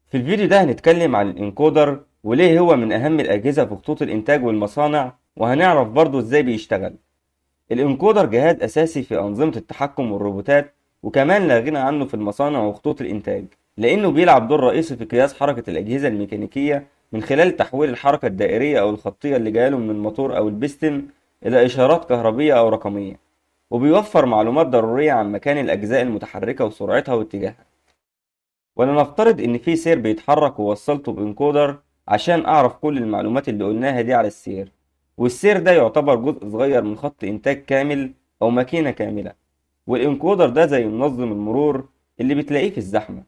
في الفيديو ده هنتكلم عن الانكودر وليه هو من أهم الأجهزة في خطوط الإنتاج والمصانع، وهنعرف برضه إزاي بيشتغل. الانكودر جهاز أساسي في أنظمة التحكم والروبوتات، وكمان لا غنى عنه في المصانع وخطوط الإنتاج، لأنه بيلعب دور رئيسي في قياس حركة الأجهزة الميكانيكية من خلال تحويل الحركة الدائرية أو الخطية اللي جايله من الموتور أو البستم إلى إشارات كهربية أو رقمية، وبيوفر معلومات ضرورية عن مكان الأجزاء المتحركة وسرعتها واتجاهها. ولنفترض إن في سير بيتحرك ووصلته بإنكودر عشان أعرف كل المعلومات اللي قلناها دي على السير، والسير ده يعتبر جزء صغير من خط إنتاج كامل أو ماكينة كاملة. والإنكودر ده زي منظم المرور اللي بتلاقيه في الزحمة،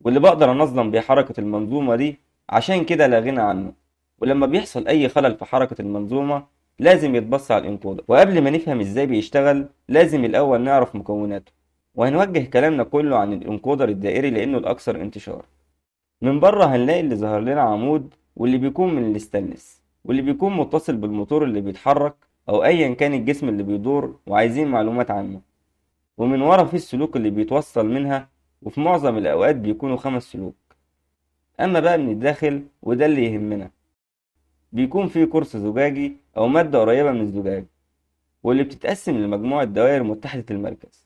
واللي بقدر أنظم بيه حركة المنظومة دي، عشان كده لا غنى عنه. ولما بيحصل أي خلل في حركة المنظومة لازم يتبص على الإنكودر. وقبل ما نفهم إزاي بيشتغل لازم الأول نعرف مكوناته، وهنوجه كلامنا كله عن الانكودر الدائري لأنه الأكثر انتشار. من بره هنلاقي اللي ظهر لنا عمود، واللي بيكون من الاستانلس، واللي بيكون متصل بالموتور اللي بيتحرك أو أيا كان الجسم اللي بيدور وعايزين معلومات عنه. ومن ورا في السلوك اللي بيتوصل منها، وفي معظم الأوقات بيكونوا 5 سلوك. أما بقى من الداخل وده اللي يهمنا، بيكون فيه قرص زجاجي أو مادة قريبة من الزجاج، واللي بتتقسم لمجموعة دوائر متحدة المركز.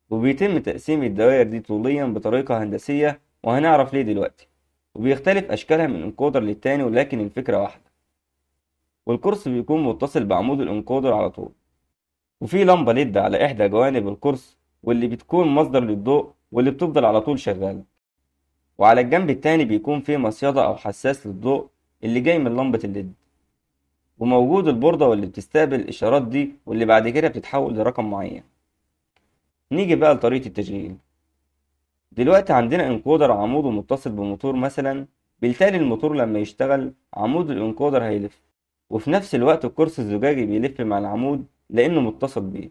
وبيتم تقسيم الدوائر دي طوليا بطريقة هندسية، وهنعرف ليه دلوقتي. وبيختلف أشكالها من انكودر للتاني، ولكن الفكرة واحدة. والقرص بيكون متصل بعمود الانكودر على طول، وفي لمبة ليد على إحدى جوانب القرص، واللي بتكون مصدر للضوء واللي بتفضل على طول شغالة. وعلى الجنب التاني بيكون فيه مصيدة أو حساس للضوء اللي جاي من لمبة الليد. وموجود البوردة واللي بتستقبل الإشارات دي، واللي بعد كده بتتحول لرقم معين. نيجي بقى لطريقة التشغيل. دلوقتي عندنا انكودر عموده متصل بموتور مثلا، بالتالي الموتور لما يشتغل عمود الانكودر هيلف، وفي نفس الوقت القرص الزجاجي بيلف مع العمود لأنه متصل بيه،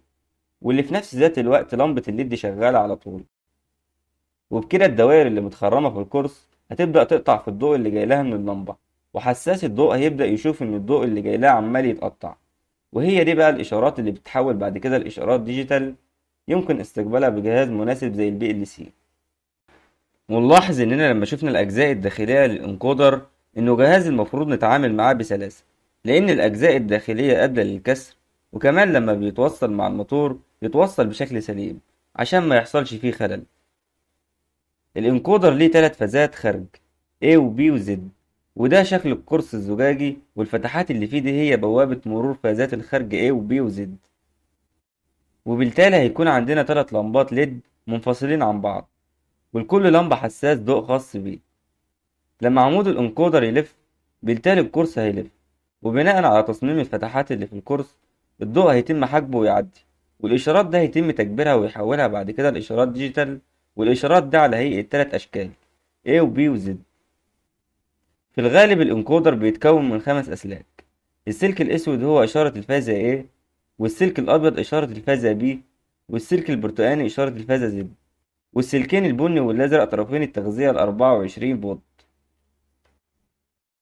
واللي في نفس ذات الوقت لمبة الليد شغالة على طول. وبكده الدوائر اللي متخرمة في القرص هتبدأ تقطع في الضوء اللي جايلها من اللمبة، وحساس الضوء هيبدأ يشوف إن الضوء اللي جايلها عمال يتقطع. وهي دي بقى الإشارات اللي بتتحول بعد كده لإشارات ديجيتال يمكن استقبالها بجهاز مناسب زي البي ال سي. ونلاحظ إننا لما شفنا الأجزاء الداخلية للإنكودر إنه جهاز المفروض نتعامل معاه بسلاسة، لأن الأجزاء الداخلية قابلة للكسر، وكمان لما بيتوصل مع الموتور يتوصل بشكل سليم عشان ما يحصلش فيه خلل. الإنكودر ليه 3 فازات خارج A و B و Z، وده شكل القرص الزجاجي، والفتحات اللي فيه دي هي بوابة مرور فازات الخارج A و B و Z. وبالتالي هيكون عندنا 3 لمبات ليد منفصلين عن بعض، ولكل لمبة حساس ضوء خاص بيه. لما عمود الانكودر يلف بالتالي القرص هيلف، وبناء على تصميم الفتحات اللي في القرص الضوء هيتم حجبه ويعدي، والإشارات ده هيتم تكبيرها ويحولها بعد كده لإشارات ديجيتال. والإشارات ده على هيئة 3 أشكال A و B و Z. في الغالب الانكودر بيتكون من 5 أسلاك. السلك الأسود هو إشارة الفازة A، والسلك الأبيض إشارة الفازة B، والسلك البرتقاني إشارة الفازة Z، والسلكين البني والأزرق طرفين التغذية ال24 فولت.